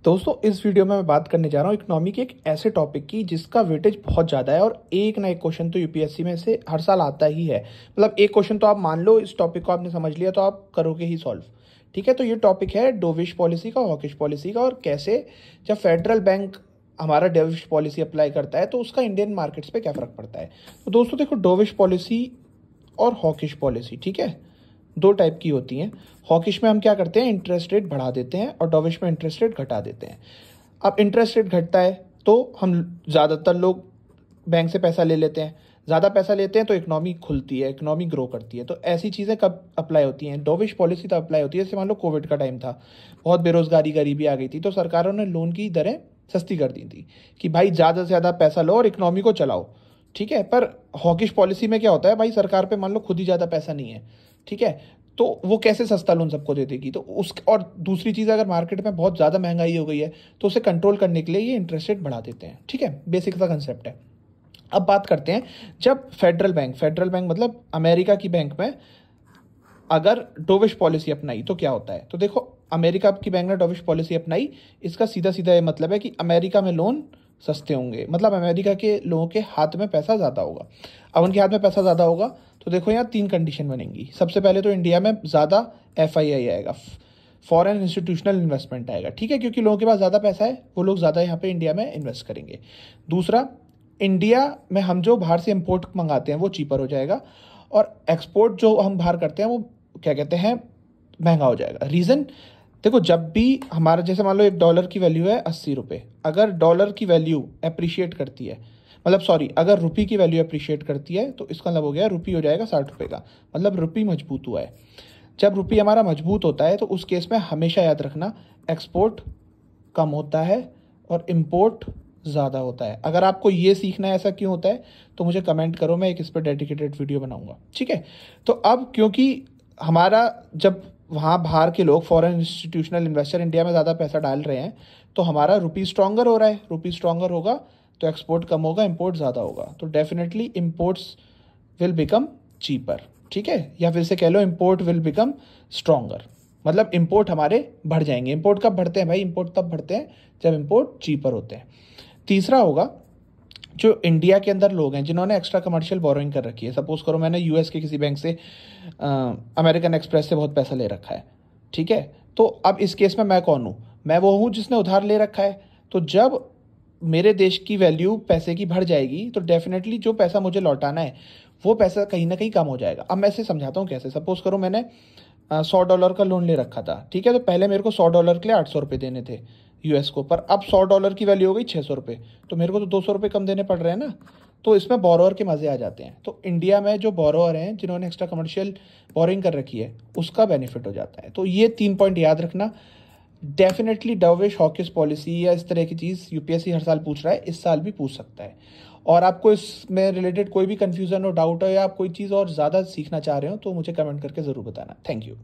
दोस्तों इस वीडियो में मैं बात करने जा रहा हूँ इकोनॉमी के एक ऐसे टॉपिक की जिसका वेटेज बहुत ज़्यादा है और एक ना एक क्वेश्चन तो यूपीएससी में से हर साल आता ही है। मतलब एक क्वेश्चन तो आप मान लो, इस टॉपिक को आपने समझ लिया तो आप करोगे ही सॉल्व। ठीक है, तो ये टॉपिक है डोविश पॉलिसी का, हॉकिश पॉलिसी का, और कैसे जब फेडरल बैंक हमारा डोविश पॉलिसी अप्लाई करता है तो उसका इंडियन मार्केट्स पे क्या फ़र्क पड़ता है। तो दोस्तों देखो, डोविश पॉलिसी और हॉकिश पॉलिसी, ठीक है, दो टाइप की होती हैं। हॉकिश में हम क्या करते हैं, इंटरेस्ट रेट बढ़ा देते हैं, और डोविश में इंटरेस्ट रेट घटा देते हैं। अब इंटरेस्ट रेट घटता है तो हम ज़्यादातर लोग बैंक से पैसा ले लेते हैं। ज़्यादा पैसा लेते हैं तो इकोनॉमी खुलती है, इकोनॉमी ग्रो करती है। तो ऐसी चीज़ें कब अप्लाई होती हैं, डोविश पॉलिसी तब अप्लाई होती है जैसे मान लो कोविड का टाइम था, बहुत बेरोजगारी गरीबी आ गई थी, तो सरकारों ने लोन की दरें सस्ती कर दी थी कि भाई ज़्यादा से ज़्यादा पैसा लो और इकोनॉमी को चलाओ। ठीक है, पर हॉकिश पॉलिसी में क्या होता है, भाई सरकार पे मान लो खुद ही ज़्यादा पैसा नहीं है, ठीक है, तो वो कैसे सस्ता लोन सबको दे देगी। तो उस और दूसरी चीज़, अगर मार्केट में बहुत ज़्यादा महंगाई हो गई है तो उसे कंट्रोल करने के लिए ये इंटरेस्ट रेट बढ़ा देते हैं। ठीक है, बेसिक सा कंसेप्ट है। अब बात करते हैं, जब फेडरल बैंक मतलब अमेरिका की बैंक में अगर डोविश पॉलिसी अपनाई तो क्या होता है। तो देखो, अमेरिका की बैंक ने डोविश पॉलिसी अपनाई, इसका सीधा सीधा ये मतलब है कि अमेरिका में लोन सस्ते होंगे, मतलब अमेरिका के लोगों के हाथ में पैसा ज़्यादा होगा। अब उनके हाथ में पैसा ज़्यादा होगा तो देखो यहाँ तीन कंडीशन बनेंगी। सबसे पहले तो इंडिया में ज़्यादा एफआईआई आएगा, फॉरेन इंस्टीट्यूशनल इन्वेस्टमेंट आएगा। ठीक है, क्योंकि लोगों के पास ज़्यादा पैसा है, वो लोग ज़्यादा यहाँ पे इंडिया में इन्वेस्ट करेंगे। दूसरा, इंडिया में हम जो बाहर से इम्पोर्ट मंगाते हैं वो चीपर हो जाएगा, और एक्सपोर्ट जो हम बाहर करते हैं वो क्या कहते हैं, महंगा हो जाएगा। रीज़न देखो, जब भी हमारा जैसे मान लो $1 की वैल्यू है 80 रुपये, अगर डॉलर की वैल्यू अप्रिशिएट करती है, मतलब सॉरी, अगर रुपी की वैल्यू अप्रिशिएट करती है तो इसका मतलब हो गया रुपी हो जाएगा 60 रुपये का, मतलब रुपी मजबूत हुआ है। जब रुपी हमारा मजबूत होता है तो उस केस में हमेशा याद रखना, एक्सपोर्ट कम होता है और इम्पोर्ट ज़्यादा होता है। अगर आपको ये सीखना है ऐसा क्यों होता है तो मुझे कमेंट करो, मैं एक इस पर डेडिकेटेड वीडियो बनाऊंगा। ठीक है, तो अब क्योंकि हमारा जब वहाँ बाहर के लोग, फॉरेन इंस्टीट्यूशनल इन्वेस्टर इंडिया में ज़्यादा पैसा डाल रहे हैं तो हमारा रुपी स्ट्रॉन्गर हो रहा है। रुपी स्ट्रॉन्गर होगा तो एक्सपोर्ट कम होगा, इम्पोर्ट ज़्यादा होगा, तो definitely imports will become cheaper. ठीक है, या फिर से कह लो इम्पोर्ट विल बिकम स्ट्रॉन्गर, मतलब इम्पोर्ट हमारे बढ़ जाएंगे। इम्पोर्ट कब बढ़ते हैं भाई, इम्पोर्ट तब बढ़ते हैं जब इम्पोर्ट चीपर होते हैं। तीसरा होगा, जो इंडिया के अंदर लोग हैं जिन्होंने एक्स्ट्रा कमर्शियल बोरोइंग कर रखी है, सपोज करो मैंने यूएस के किसी बैंक से अमेरिकन एक्सप्रेस से बहुत पैसा ले रखा है, ठीक है, तो अब इस केस में मैं कौन हूँ, मैं वो हूँ जिसने उधार ले रखा है। तो जब मेरे देश की वैल्यू पैसे की बढ़ जाएगी तो डेफिनेटली जो पैसा मुझे लौटाना है वो पैसा कहीं ना कहीं कम हो जाएगा। अब मैं इसे समझाता हूँ कैसे। सपोज करो मैंने $100 का लोन ले रखा था, ठीक है, तो पहले मेरे को $100 के लिए 800 रुपये देने थे यूएस को, पर अब $100 की वैल्यू हो गई 600 रुपये, तो मेरे को तो 200 रुपये कम देने पड़ रहे हैं ना। तो इसमें बोरोअर के मज़े आ जाते हैं। तो इंडिया में जो बोरोअर हैं जिन्होंने एक्स्ट्रा कमर्शियल बोरिंग कर रखी है उसका बेनिफिट हो जाता है। तो ये 3 पॉइंट याद रखना। डेफिनेटली डोविश हॉकिश पॉलिसी या इस तरह की चीज़ यूपीएससी हर साल पूछ रहा है, इस साल भी पूछ सकता है। और आपको इसमें रिलेटेड कोई भी कन्फ्यूज़न हो, डाउट हो, या आप कोई चीज़ और ज़्यादा सीखना चाह रहे हो तो मुझे कमेंट करके ज़रूर बताना। Thank you.